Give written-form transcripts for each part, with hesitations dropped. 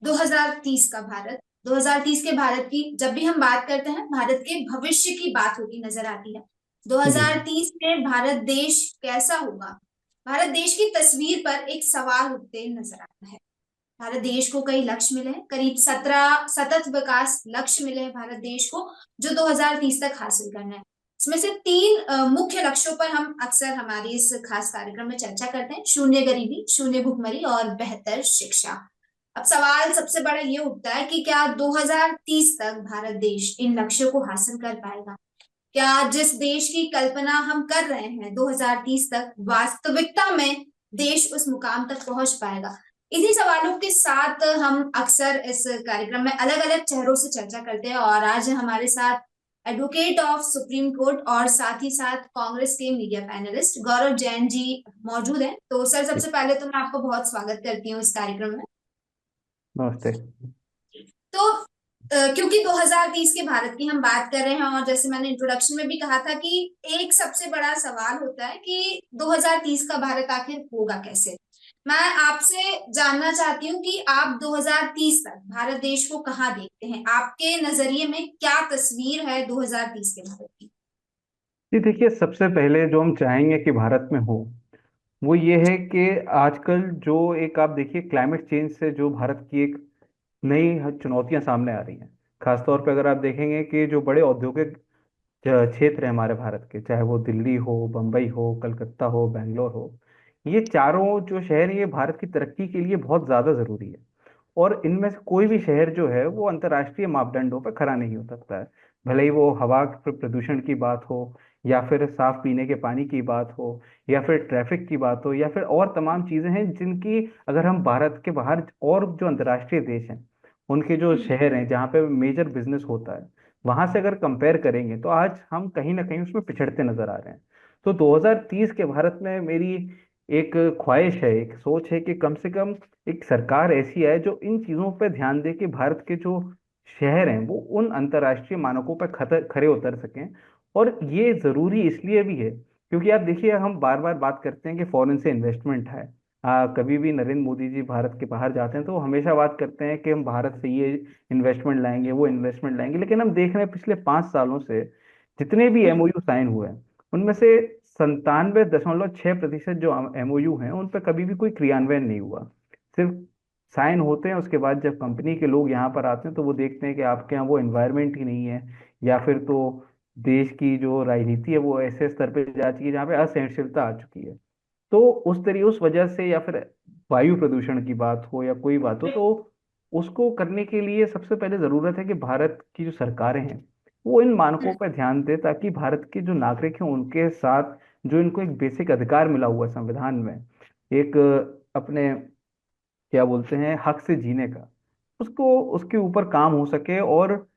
2030 का भारत, 2030 के भारत की जब भी हम बात करते हैं, भारत के भविष्य की बात होती नजर आती है। जी। 2030 में भारत देश कैसा होगा? भारत देश की तस्वीर पर एक सवाल उठते नजर आता है। भारत देश को कई लक्ष्य मिले हैं, करीब 17 सतत विकास लक्ष्य मिले हैं भारत देश को, जो 2030 तक हासिल करना है। इसमें से तीन मुख्य लक्ष्यों पर हम अक्सर हमारे इस खास कार्यक्रम में चर्चा करते हैं: शून्य गरीबी, शून्य भुखमरी और बेहतर शिक्षा। अब सवाल सबसे बड़ा ये उठता है कि क्या 2030 तक भारत देश इन लक्ष्यों को हासिल कर पाएगा? क्या जिस देश की कल्पना हम कर रहे हैं 2030 तक, वास्तविकता में देश उस मुकाम तक पहुंच पाएगा? इन्हीं सवालों के साथ हम अक्सर इस कार्यक्रम में अलग अलग चेहरों से चर्चा करते हैं, और आज हमारे साथ एडवोकेट ऑफ सुप्रीम कोर्ट और साथ ही साथ कांग्रेस के मीडिया पैनलिस्ट गौरव जैन जी मौजूद हैं। तो सर, सबसे पहले तो मैं आपको बहुत स्वागत करती हूँ इस कार्यक्रम में। नमस्ते। तो क्योंकि 2030 के भारत की हम बात कर रहे हैं, और जैसे मैंने इंट्रोडक्शन में भी कहा था कि एक सबसे बड़ा सवाल होता है कि 2030 का भारत आखिर होगा कैसे। मैं आपसे जानना चाहती हूँ कि आप 2030 तक भारत देश को कहाँ देखते हैं? आपके नजरिए में क्या तस्वीर है 2030 के भारत की? जी देखिए, सबसे पहले जो हम चाहेंगे कि भारत में हो वो ये है कि आजकल जो एक आप देखिए क्लाइमेट चेंज से जो भारत की एक नई चुनौतियां सामने आ रही हैं। खासतौर पे अगर आप देखेंगे कि जो बड़े औद्योगिक क्षेत्र है हमारे भारत के, चाहे वो दिल्ली हो, बम्बई हो, कलकत्ता हो, बेंगलोर हो, ये चारों जो शहर हैं, ये भारत की तरक्की के लिए बहुत ज़्यादा ज़रूरी है। और इनमें से कोई भी शहर जो है वो अंतर्राष्ट्रीय मापदंडों पर खरा नहीं हो सकता है। भले ही वो हवा के प्रदूषण की बात हो, या फिर साफ पीने के पानी की बात हो, या फिर ट्रैफिक की बात हो, या फिर और तमाम चीजें हैं जिनकी अगर हम भारत के बाहर और जो अंतर्राष्ट्रीय देश हैं उनके जो शहर हैं जहाँ पे मेजर बिजनेस होता है, वहां से अगर कंपेयर करेंगे तो आज हम कहीं ना कहीं उसमें पिछड़ते नजर आ रहे हैं। तो 2030 के भारत में मेरी एक ख्वाहिश है, एक सोच है कि कम से कम एक सरकार ऐसी है जो इन चीजों पर ध्यान दे कि भारत के जो शहर हैं वो उन अंतर्राष्ट्रीय मानकों पर खरे उतर सकें। और ये जरूरी इसलिए भी है क्योंकि आप देखिए, हम बार बार बात करते हैं कि फॉरेन से इन्वेस्टमेंट है। कभी भी नरेंद्र मोदी जी भारत के बाहर जाते हैं तो वो हमेशा बात करते हैं कि हम भारत से ये इन्वेस्टमेंट लाएंगे, वो इन्वेस्टमेंट लाएंगे, लेकिन हम देख रहे हैं पिछले 5 सालों से जितने भी हम्म। एमओयू साइन हुए हैं उनमें से 97.6% जो एमओयू हैं उन पर कभी भी कोई क्रियान्वयन नहीं हुआ। सिर्फ साइन होते हैं, उसके बाद जब कंपनी के लोग यहाँ पर आते हैं तो वो देखते हैं कि आपके यहाँ वो एनवायरनमेंट ही नहीं है, या फिर तो देश की जो राजनीति है वो ऐसे स्तर पे जा चुकी है जहाँ पे असहनशीलता आ चुकी है। तो उस वजह से, या फिर वायु प्रदूषण की बात हो या कोई बात हो, तो उसको करने के लिए सबसे पहले जरूरत है कि भारत की जो सरकारें हैं वो इन मानकों पर ध्यान दे, ताकि भारत के जो नागरिक हैं उनके साथ जो इनको एक बेसिक अधिकार मिला हुआ है संविधान में, एक अपने क्या बोलते हैं हक से जीने का, उसको उसके ऊपर काम हो सके। और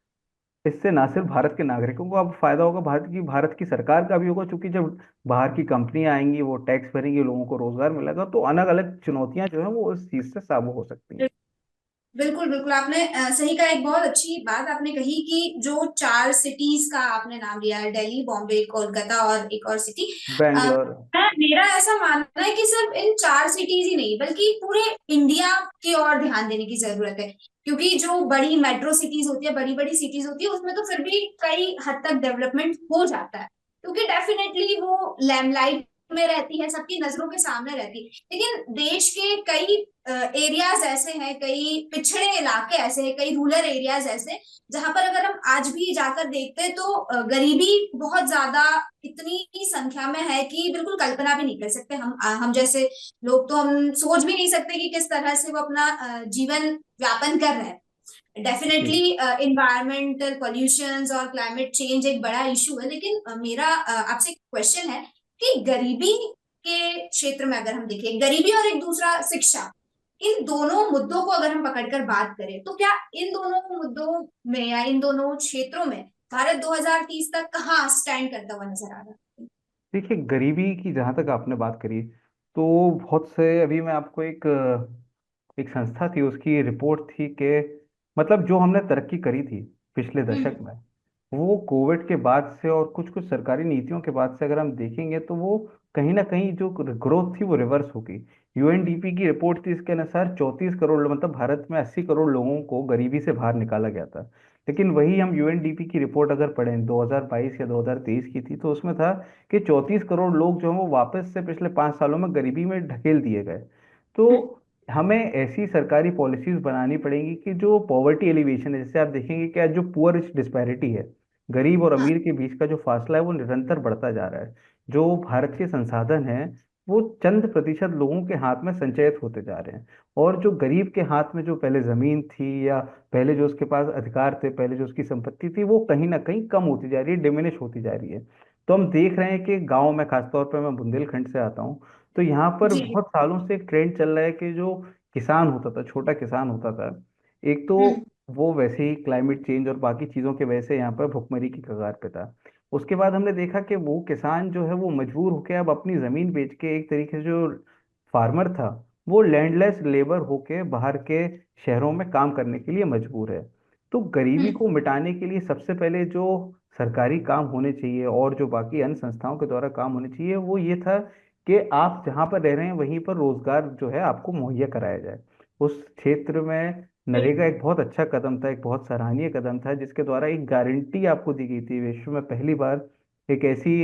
इससे ना सिर्फ भारत के नागरिकों को अब फायदा होगा, भारत की सरकार का भी होगा, क्योंकि जब बाहर की कंपनियां आएंगी वो टैक्स भरेंगी, लोगों को रोजगार मिलेगा, तो अलग अलग चुनौतियां जो है वो इस चीज से साबित हो सकती हैं। बिल्कुल बिल्कुल, आपने सही कहा। एक बहुत अच्छी बात आपने कही कि जो चार सिटीज का आपने नाम लिया है, दिल्ली, बॉम्बे, कोलकाता और एक और सिटी। बैंगलोर। मेरा ऐसा मानना है कि सिर्फ इन चार सिटीज ही नहीं बल्कि पूरे इंडिया की ओर ध्यान देने की जरूरत है। क्योंकि जो बड़ी मेट्रो सिटीज होती है, बड़ी बड़ी सिटीज होती है, उसमें तो फिर भी कई हद तक डेवलपमेंट हो जाता है, क्योंकि डेफिनेटली वो लैमलाइट में रहती है, सबकी नजरों के सामने रहती है। लेकिन देश के कई एरियाज ऐसे हैं, कई पिछड़े इलाके ऐसे हैं, कई रूरल एरियाज ऐसे, जहां पर अगर हम आज भी जाकर देखते हैं तो गरीबी बहुत ज्यादा इतनी ही संख्या में है कि बिल्कुल कल्पना भी नहीं कर सकते। हम जैसे लोग तो हम सोच भी नहीं सकते कि किस तरह से वो अपना जीवन व्यापन कर रहे हैं। जी। डेफिनेटली इन्वायरमेंटल पॉल्यूशन और क्लाइमेट चेंज एक बड़ा इशू है, लेकिन मेरा आपसे क्वेश्चन है कि गरीबी के क्षेत्र में अगर हम देखें, गरीबी और एक दूसरा शिक्षा, इन दोनों मुद्दों को अगर हम पकड़कर बात करें, तो क्या इन दोनों मुद्दों में या इन दोनों क्षेत्रों में भारत 2030 तक कहाँ स्टैंड करता हुआ नजर आ रहा है? देखिए, गरीबी की जहां तक आपने बात करी, तो बहुत से अभी मैं आपको एक संस्था थी उसकी रिपोर्ट थी कि मतलब जो हमने तरक्की करी थी पिछले हम्म। दशक में, वो कोविड के बाद से और कुछ कुछ सरकारी नीतियों के बाद से अगर हम देखेंगे तो वो कहीं ना कहीं जो ग्रोथ थी वो रिवर्स हो गई। यूएनडीपी की रिपोर्ट थी, इसके अनुसार 34 करोड़, मतलब भारत में 80 करोड़ लोगों को गरीबी से बाहर निकाला गया था। लेकिन वही हम यूएनडीपी की रिपोर्ट अगर पढ़ें 2022 या 2023 की थी, तो उसमें था कि 34 करोड़ लोग जो हैं वो वापस से पिछले 5 सालों में गरीबी में ढकेल दिए गए। तो हम्म। हमें ऐसी सरकारी पॉलिसीज बनानी पड़ेंगी कि जो पॉवर्टी एलिवेशन है, जैसे आप देखेंगे कि आज जो पुअर रिच डिस्पैरिटी है, गरीब और हाँ। अमीर के बीच का जो फासला है वो निरंतर बढ़ता जा रहा है। जो भारत के संसाधन हैं वो चंद प्रतिशत लोगों के हाथ में संचयित होते जा रहे हैं, और जो गरीब के हाथ में जो पहले जमीन थी, या पहले जो उसके पास अधिकार थे, पहले जो उसकी संपत्ति थी, वो कहीं ना कहीं कम होती जा रही है, डिमिनिश होती जा रही है। तो हम देख रहे हैं कि गांव में, खासतौर पर मैं बुंदेलखंड से आता हूँ, तो यहाँ पर जी। बहुत सालों से एक ट्रेंड चल रहा है कि जो किसान होता था, छोटा किसान होता था, एक तो हम्म। वो वैसे ही क्लाइमेट चेंज और बाकी चीज़ों के वजह से यहाँ पर भुखमरी की कगार पे था। उसके बाद हमने देखा कि वो किसान जो है वो मजबूर होकर अब अपनी ज़मीन बेच के, एक तरीके से जो फार्मर था वो लैंडलेस लेबर होके बाहर के शहरों में काम करने के लिए मजबूर है। तो गरीबी हम्म। को मिटाने के लिए सबसे पहले जो सरकारी काम होने चाहिए और जो बाकी अन्य संस्थाओं के द्वारा काम होने चाहिए, वो ये था कि आप जहाँ पर रह रहे हैं वहीं पर रोजगार जो है आपको मुहैया कराया जाए। उस क्षेत्र में नरेगा एक बहुत अच्छा कदम था, एक बहुत सराहनीय कदम था, जिसके द्वारा एक गारंटी आपको दी गई थी। विश्व में पहली बार एक ऐसी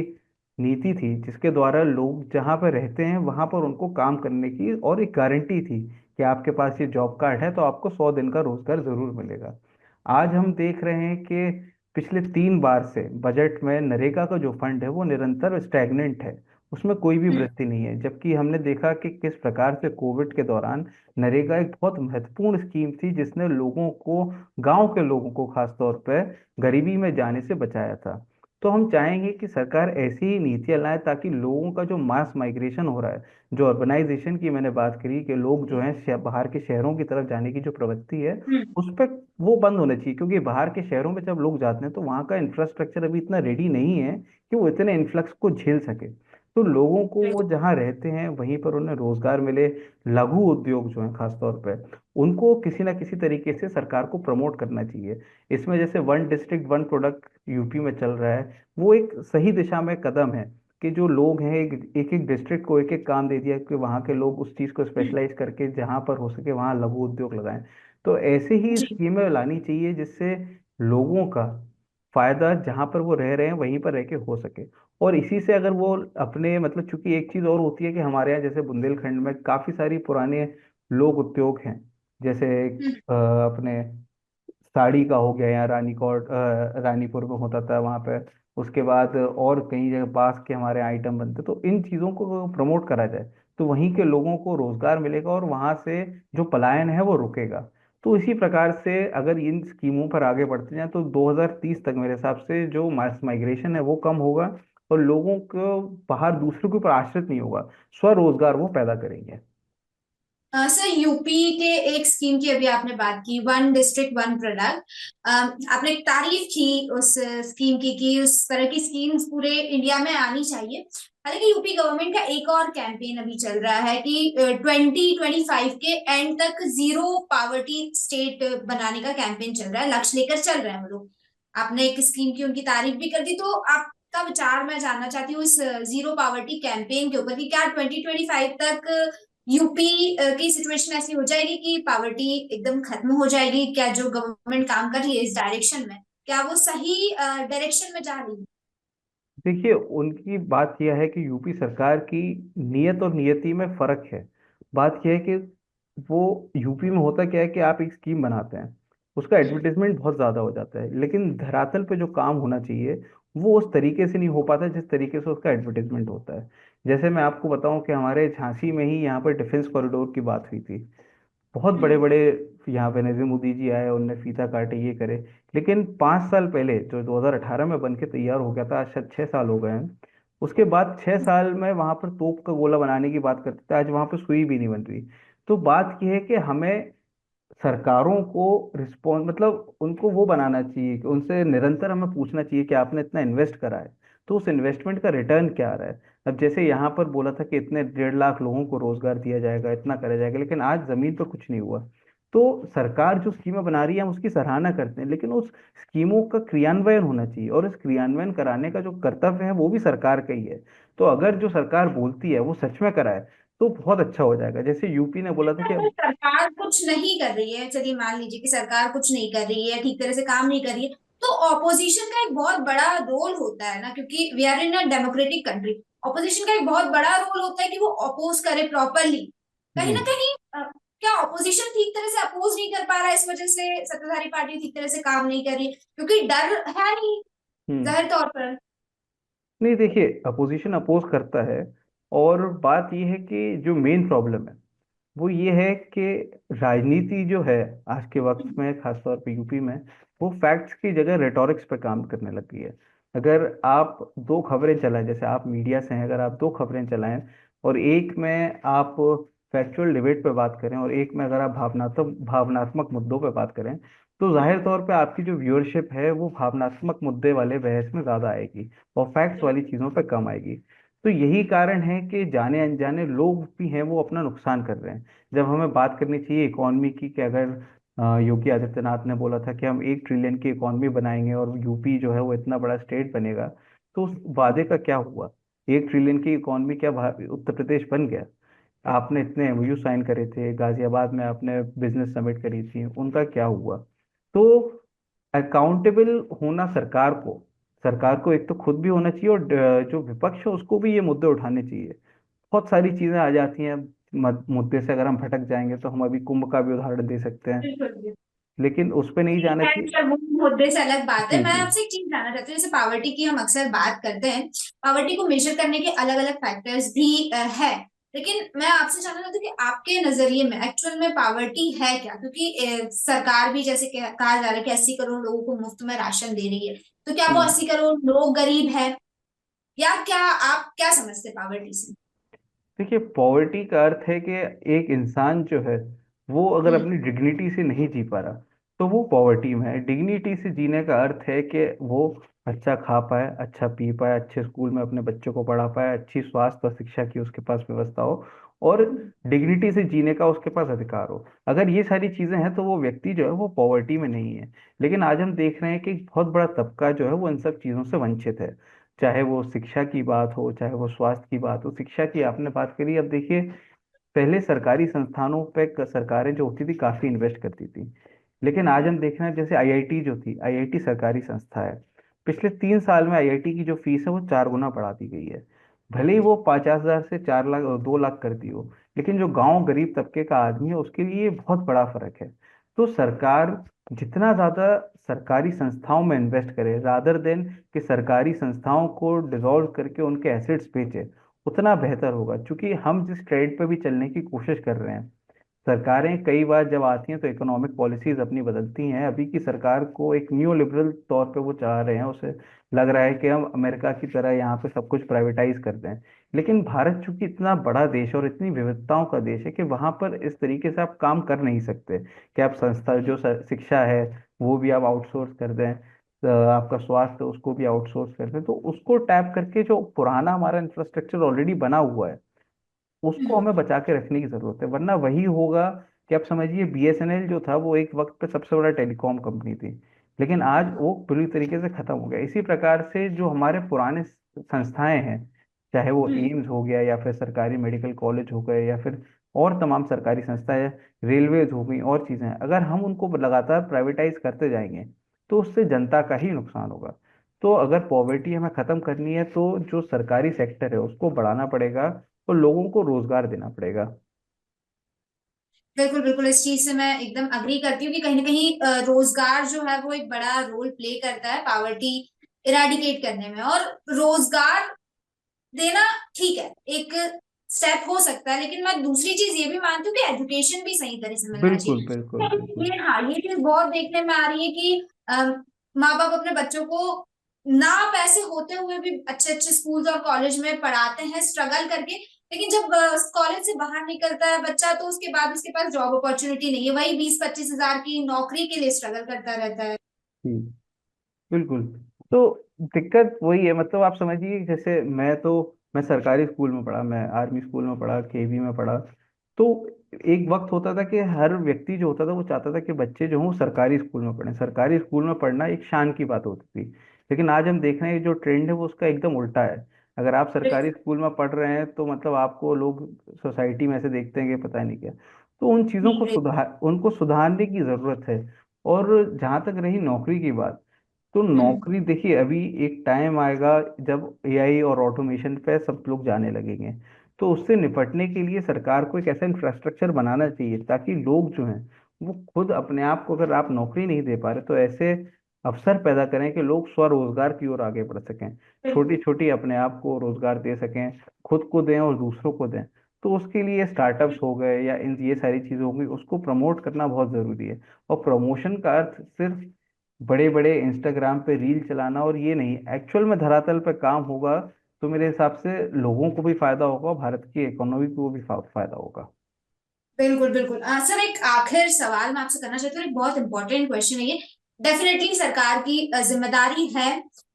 नीति थी जिसके द्वारा लोग जहाँ पर रहते हैं वहां पर उनको काम करने की और एक गारंटी थी कि आपके पास ये जॉब कार्ड है तो आपको 100 दिन का रोजगार जरूर मिलेगा। आज हम देख रहे हैं कि पिछले 3 बार से बजट में नरेगा का जो फंड है वो निरंतर स्टैग्नेंट है, उसमें कोई भी हम्म। वृद्धि नहीं है। जबकि हमने देखा कि किस प्रकार से कोविड के दौरान नरेगा एक बहुत महत्वपूर्ण स्कीम थी जिसने लोगों को, गांव के लोगों को खासतौर पर, गरीबी में जाने से बचाया था। तो हम चाहेंगे कि सरकार ऐसी ही नीतियां लाए ताकि लोगों का जो मास माइग्रेशन हो रहा है, जो अर्बनाइजेशन की मैंने बात करी कि लोग जो हैं बाहर के शहरों की तरफ जाने की जो प्रवृत्ति है, हम्म। उस पर वो बंद होना चाहिए। क्योंकि बाहर के शहरों में जब लोग जाते हैं तो वहाँ का इंफ्रास्ट्रक्चर अभी इतना रेडी नहीं है कि वो इतने इन्फ्लक्स को झेल सके। तो लोगों को वो जहाँ रहते हैं वहीं पर उन्हें रोजगार मिले। लघु उद्योग जो है खासतौर पर, उनको किसी ना किसी तरीके से सरकार को प्रमोट करना चाहिए। इसमें जैसे one district one product UP में चल रहा है, वो एक सही दिशा में कदम है कि जो लोग हैं एक एक डिस्ट्रिक्ट को एक एक काम दे दिया कि वहाँ के लोग उस चीज़ को हम्म। स्पेशलाइज करके जहाँ पर हो सके वहाँ लघु उद्योग लगाएं। तो ऐसे ही जी। स्कीमें लानी चाहिए जिससे लोगों का फायदा जहाँ पर वो रह रहे हैं वहीं पर रह के हो सके। और इसी से अगर वो अपने, मतलब चूंकि एक चीज़ और होती है कि हमारे यहाँ जैसे बुंदेलखंड में काफ़ी सारी पुराने लोक उद्योग हैं, जैसे हम्म। अपने साड़ी का हो गया, या रानीपुर में होता था वहाँ पे। उसके बाद और कई जगह बांस के हमारे आइटम बनते, तो इन चीज़ों को प्रमोट करा जाए तो वहीं के लोगों को रोजगार मिलेगा और वहाँ से जो पलायन है वो रुकेगा। तो इसी प्रकार से अगर इन स्कीमों पर आगे बढ़ते जाएं तो 2030 तक मेरे हिसाब से जो मास माइग्रेशन है वो कम होगा, और लोगों को बाहर दूसरों के ऊपर आश्रित नहीं होगा, स्वरोजगार वो पैदा करेंगे। सर, यूपी के एक स्कीम की अभी आपने बात की, वन डिस्ट्रिक्ट वन प्रोडक्ट। आपने तारीफ की उस स्कीम की कि उस तरह की स्कीम्स पूरे इंडिया में आनी चाहिए। हालांकि यूपी गवर्नमेंट का एक और कैंपेन अभी चल रहा है कि 2025 के एंड तक जीरो पावर्टी स्टेट बनाने का कैंपेन चल रहा है, लक्ष्य लेकर चल रहे हैं वो लोग। आपने एक स्कीम की उनकी तारीफ भी कर दी, तो आपका विचार मैं जानना चाहती हूँ इस जीरो पावर्टी कैंपेन के ऊपर कि क्या 2025 तक यूपी की सिचुएशन ऐसी हो जाएगी कि पावर्टी एकदम खत्म हो जाएगी? क्या जो गवर्नमेंट काम कर रही है इस डायरेक्शन में, क्या वो सही डायरेक्शन में जा रही है? देखिए, उनकी बात यह है कि यूपी सरकार की नीयत और नियति में फर्क है। बात यह है कि वो, यूपी में होता क्या है कि आप एक स्कीम बनाते हैं, उसका हम्म। एडवर्टीजमेंट बहुत ज्यादा हो जाता है, लेकिन धरातल पे जो काम होना चाहिए वो उस तरीके से नहीं हो पाता जिस तरीके से उसका एडवर्टीजमेंट होता है। जैसे मैं आपको बताऊं कि हमारे झांसी में ही यहाँ पर डिफेंस कॉरिडोर की बात हुई थी। बहुत बड़े हम्म। बड़े यहाँ पे नजीम मोदी जी आए, उनने फीता काटे, ये करे। लेकिन 5 साल पहले जो 2018 में बन के तैयार हो गया था, आज शायद 6 साल हो गए हैं, उसके बाद 6 साल में वहां पर तोप का गोला बनाने की बात करते थे, आज वहां पर सुई भी नहीं बन रही। तो बात यह है कि हमें सरकारों को रिस्पॉन्स, मतलब उनको वो बनाना चाहिए कि उनसे निरंतर हमें पूछना चाहिए कि आपने इतना इन्वेस्ट करा है तो उस इन्वेस्टमेंट का रिटर्न क्या आ रहा है। अब जैसे यहाँ पर बोला था कि इतने 1.5 लाख लोगों को रोजगार दिया जाएगा, इतना करा जाएगा, लेकिन आज जमीन पर कुछ नहीं हुआ। तो सरकार जो स्कीमें बना रही है हम उसकी सराहना करते हैं, लेकिन उस स्कीमों का क्रियान्वयन होना चाहिए, और इस क्रियान्वयन कराने का जो कर्तव्य है वो भी सरकार का ही है। तो अगर जो सरकार बोलती है वो सच में कराए तो बहुत अच्छा हो जाएगा। जैसे यूपी ने बोला था कि अगर सरकार कुछ नहीं कर रही है, चलिए मान लीजिए कि सरकार कुछ नहीं कर रही है, ठीक तरह से काम नहीं कर रही है, तो ऑपोजिशन का एक बहुत बड़ा रोल होता है ना, क्योंकि we are in a democratic country. Opposition का एक बहुत बड़ा रोल होता है कि वो अपोज करे प्रॉपरली। कहीं ना हम्म। कहीं क्या ऑपोजिशन ठीक तरह से अपोज नहीं कर पा रहा है, इस वजह से सत्ताधारी पार्टी ठीक तरह से काम नहीं कर रही है, क्योंकि डर है नहीं, हम्म। जाहिर तौर पर। नहीं देखिए, अपोजिशन अपोज करता है, और बात यह है कि जो मेन प्रॉब्लम है वो ये है कि राजनीति जो है आज के वक्त में, खासतौर पे यूपी में, वो फैक्ट्स की जगह रेटोरिक्स पर काम करने लग गई है। अगर आप दो खबरें चलाएं, जैसे आप मीडिया से हैं, अगर आप दो खबरें चलाएं और एक में आप फैक्चुअल डिबेट पे बात करें और एक में अगर आप भावनात्मक भावनात्मक मुद्दों पे बात करें, तो जाहिर तौर पे आपकी जो व्यूअरशिप है वो भावनात्मक मुद्दे वाले बहस में ज्यादा आएगी और फैक्ट्स वाली चीजों पे कम आएगी। तो यही कारण है कि जाने अनजाने लोग भी हैं वो अपना नुकसान कर रहे हैं। जब हमें बात करनी चाहिए इकॉनमी की, कि अगर योगी आदित्यनाथ ने बोला था कि हम 1 ट्रिलियन की इकॉनमी बनाएंगे और यूपी जो है वो इतना बड़ा स्टेट बनेगा, तो उस वादे का क्या हुआ? 1 ट्रिलियन की इकॉनमी क्या उत्तर प्रदेश बन गया? आपने इतने एमओयू साइन करे थे, गाजियाबाद में आपने बिजनेस समिट करी थी, उनका क्या हुआ? तो अकाउंटेबल होना सरकार को एक तो खुद भी होना चाहिए, और जो विपक्ष है उसको भी ये मुद्दे उठाने चाहिए। बहुत सारी चीजें आ जाती हैं मुद्दे से, अगर हम भटक जाएंगे तो हम अभी कुंभ का भी उदाहरण दे सकते हैं, बिल्कुल। लेकिन उस पे नहीं जाना चाहिए। खैर, वो मुद्दे से अलग बात है। जी मैं जी। आपसे एक चीज जानना चाहती हूँ, जैसे पावर्टी की हम अक्सर बात करते हैं, पावर्टी को मेजर करने के अलग अलग फैक्टर्स भी है, लेकिन मैं आपसे जानना चाहती हूँ कि आपके नजरिए में एक्चुअल में पावर्टी है क्या? क्योंकि सरकार भी जैसे कहा जा रहा है कि 80 करोड़ लोगों को मुफ्त में राशन दे रही है, तो क्या वो हम्म। 80 करोड़ लोग गरीब है, या क्या आप क्या समझते पावर्टी से? देखिए, पॉवर्टी का अर्थ है कि एक इंसान जो है वो अगर हम्म। अपनी डिग्निटी से नहीं जी पा रहा तो वो पॉवर्टी में है। डिग्निटी से जीने का अर्थ है कि वो अच्छा खा पाए, अच्छा पी पाए, अच्छे स्कूल में अपने बच्चों को पढ़ा पाए, अच्छी स्वास्थ्य और शिक्षा की उसके पास व्यवस्था हो, और डिग्निटी से जीने का उसके पास अधिकार हो। अगर ये सारी चीजें हैं तो वो व्यक्ति जो है वो पॉवर्टी में नहीं है। लेकिन आज हम देख रहे हैं कि एक बहुत बड़ा तबका जो है वो इन सब चीजों से वंचित है। चाहे वो शिक्षा की बात हो, चाहे वो स्वास्थ्य की बात हो। शिक्षा की आपने बात करी, अब देखिए, पहले सरकारी संस्थानों पे सरकारें जो होती थी काफी इन्वेस्ट करती थी, लेकिन आज हम देख रहे हैं जैसे आईआईटी जो थी, आईआईटी सरकारी संस्था है, पिछले 3 साल में आईआईटी की जो फीस है वो 4 गुना बढ़ा दी गई है। भले ही वो 50,000 से 4 लाख 2 लाख कर दी हो, लेकिन जो गांव गरीब तबके का आदमी है उसके लिए ये बहुत बड़ा फर्क है। तो सरकार जितना ज्यादा सरकारी संस्थाओं में इन्वेस्ट करे, रादर देन कि सरकारी संस्थाओं को डिसॉल्व करके उनके एसेट्स बेचे, उतना बेहतर होगा। क्योंकि हम जिस ट्रेड पे भी चलने की कोशिश कर रहे हैं, सरकारें कई बार जब आती हैं तो इकोनॉमिक पॉलिसीज अपनी बदलती हैं। अभी की सरकार को एक न्यू लिबरल तौर पे वो चाह रहे हैं, उसे लग रहा है कि हम अमेरिका की तरह यहाँ पे सब कुछ प्राइवेटाइज कर दें। लेकिन भारत चूंकि इतना बड़ा देश है और इतनी विविधताओं का देश है कि वहां पर इस तरीके से आप काम कर नहीं सकते कि आप संस्था जो शिक्षा है वो भी आप आउटसोर्स कर दें, आपका स्वास्थ्य उसको भी आउटसोर्स कर दें। तो उसको टैप करके जो पुराना हमारा इंफ्रास्ट्रक्चर ऑलरेडी बना हुआ है उसको हम्म। हमें बचा के रखने की जरूरत है, वरना वही होगा कि आप समझिए बीएसएनएल जो था वो एक वक्त पे सबसे बड़ा टेलीकॉम कंपनी थी, लेकिन आज वो पूरी तरीके से खत्म हो गया। इसी प्रकार से जो हमारे पुराने संस्थाएं हैं, चाहे वो हम्म। एम्स हो गया या फिर सरकारी मेडिकल कॉलेज हो गए या फिर और तमाम सरकारी संस्थाएं, रेलवेज हो गई और चीजें, अगर हम उनको लगातार प्राइवेटाइज करते जाएंगे तो उससे जनता का ही नुकसान होगा। तो अगर पॉवर्टी हमें खत्म करनी है तो जो सरकारी सेक्टर है उसको बढ़ाना पड़ेगा और लोगों को रोजगार देना पड़ेगा। बिल्कुल बिल्कुल, इस चीज से मैं एकदम अग्री करती हूँ कि कहीं ना कहीं रोजगार जो है वो एक बड़ा रोल प्ले करता है पावर्टी इराडिकेट करने में। और रोजगार देना ठीक है, एक स्टेप हो सकता है, लेकिन मैं दूसरी चीज ये भी मानती हूँ कि एजुकेशन भी सही तरह से मिलना बिल्कुल बिल्कुल चाहिए। बिल्कुल। ये हाँ, ये चीज बहुत देखने में आ रही है कि माँ बाप अपने बच्चों को ना पैसे होते हुए भी अच्छे अच्छे स्कूल्स और कॉलेज में पढ़ाते हैं स्ट्रगल करके, लेकिन जब कॉलेज से बाहर निकलता है बच्चा तो उसके बाद उसके पास जॉब अपॉर्चुनिटी नहीं है, वही 20-25 हजार की नौकरी के लिए स्ट्रगल करता रहता है। जी बिल्कुल। तो दिक्कत वही है, मतलब आप समझिए, जैसे मैं सरकारी स्कूल में पढ़ा, मैं आर्मी स्कूल में पढ़ा, केवी में पढ़ा। तो एक वक्त होता था कि हर व्यक्ति जो होता था वो चाहता था कि बच्चे जो हों सरकारी स्कूल में पढ़ें, सरकारी स्कूल में पढ़ना एक शान की बात होती थी। लेकिन आज हम देख रहे हैं जो ट्रेंड है वो उसका एकदम उल्टा है। अगर आप सरकारी स्कूल में पढ़ रहे हैं तो मतलब आपको लोग सोसाइटी में ऐसे देखते हैं कि पता नहीं क्या। तो उन चीज़ों को बिल्कुल। उनको सुधारने की ज़रूरत है। और जहाँ तक रही नौकरी की बात, तो हम्म। नौकरी देखिए अभी एक टाइम आएगा जब एआई और ऑटोमेशन पे सब लोग जाने लगेंगे। तो उससे निपटने के लिए सरकार को एक ऐसा इंफ्रास्ट्रक्चर बनाना चाहिए ताकि लोग जो हैं वो खुद अपने आप को, अगर आप नौकरी नहीं दे पा रहे तो ऐसे अवसर पैदा करें कि लोग स्वरोजगार की ओर आगे बढ़ सकें, छोटी बिल्कुल। छोटी अपने आप को रोजगार दे सकें, खुद को दें और दूसरों को दें। तो उसके लिए स्टार्टअप्स हो गए या इन ये सारी चीज़ें हो गई, उसको प्रमोट करना बहुत ज़रूरी है। और प्रमोशन का अर्थ सिर्फ बड़े बड़े इंस्टाग्राम पे रील चलाना और ये नहीं, एक्चुअल में धरातल पे काम होगा तो मेरे हिसाब से लोगों को भी फायदा होगा, भारत की इकोनॉमी को भी फायदा होगा। बिल्कुल बिल्कुल। सर, एक आखिर सवाल मैं आपसे करना चाहती हूँ, एक बहुत इंपॉर्टेंट क्वेश्चन है ये। डेफिनेटली सरकार की जिम्मेदारी है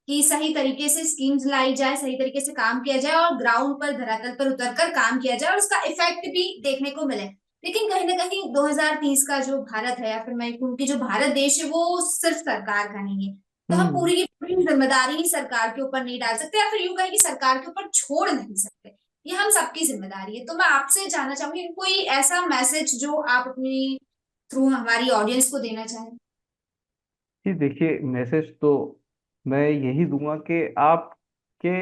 कि सही तरीके से स्कीम्स लाई जाए, सही तरीके से काम किया जाए और ग्राउंड पर धरातल पर उतरकर काम किया जाए और उसका इफेक्ट भी देखने को मिले। लेकिन कहीं ना कहीं 2030 का जो भारत है, या फिर मैं कहूँ कि जो भारत देश है, वो सिर्फ सरकार का नहीं है। तो हम हम्म। पूरी की पूरी जिम्मेदारी ही सरकार के ऊपर नहीं डाल सकते, या फिर यूं कहें कि सरकार के ऊपर छोड़ नहीं सकते। ये हम सबकी जिम्मेदारी है। तो मैं आपसे जानना चाहूंगी कि कोई ऐसा मैसेज जो आप अपनी थ्रू हमारी ऑडियंस को देना चाहें। जी देखिए, मैसेज तो मैं यही दूंगा कि आपके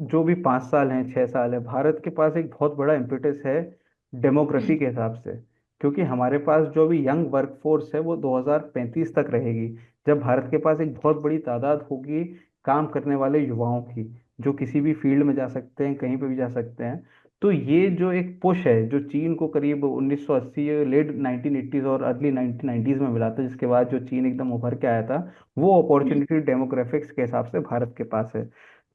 जो भी 5 साल हैं 6 साल है, भारत के पास एक बहुत बड़ा इम्पेटस है डेमोग्राफी हम्म। के हिसाब से। क्योंकि हमारे पास जो भी यंग वर्कफोर्स है वो 2035 तक रहेगी, जब भारत के पास एक बहुत बड़ी तादाद होगी काम करने वाले युवाओं की, जो किसी भी फील्ड में जा सकते हैं, कहीं पे भी जा सकते हैं। तो ये जो एक पुश है जो चीन को करीब 1980 लेट 1980s और अर्ली 1990s में मिला था, जिसके बाद जो चीन एकदम उभर के आया था, वो हम्म। अपॉर्चुनिटी डेमोग्राफिक्स के हिसाब से भारत के पास है।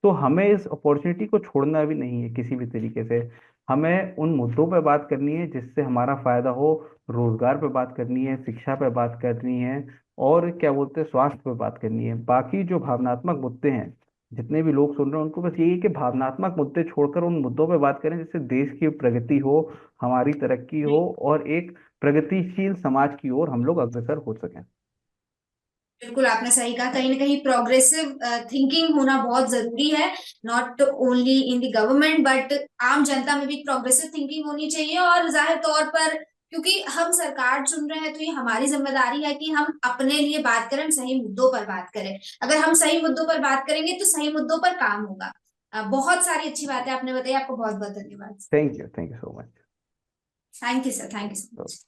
तो हमें इस अपॉर्चुनिटी को छोड़ना भी नहीं है किसी भी तरीके से। हमें उन मुद्दों पे बात करनी है जिससे हमारा फायदा हो, रोजगार पे बात करनी है, शिक्षा पे बात करनी है, और क्या बोलते हैं स्वास्थ्य पे बात करनी है। बाकी जो भावनात्मक मुद्दे हैं, जितने भी लोग सुन रहे हैं उनको बस यही है कि भावनात्मक मुद्दे छोड़कर उन मुद्दों पे बात करें जिससे देश की प्रगति हो, हमारी तरक्की हो और एक प्रगतिशील समाज की ओर हम लोग अग्रसर हो सकें। बिल्कुल, आपने सही कहा। कहीं ना कहीं प्रोग्रेसिव थिंकिंग होना बहुत जरूरी है। Not only in the government but आम जनता में भी प्रोग्रेसिव थिंकिंग होनी चाहिए। और जाहिर तौर पर क्योंकि हम सरकार चुन रहे हैं, तो ये हमारी जिम्मेदारी है कि हम अपने लिए बात करें, हम सही मुद्दों पर बात करें। अगर हम सही मुद्दों पर बात करेंगे तो सही मुद्दों पर काम होगा। बहुत सारी अच्छी बातें आपने बताई। आपको बहुत बहुत धन्यवाद। Thank you so much. Thank you sir, thank you so much.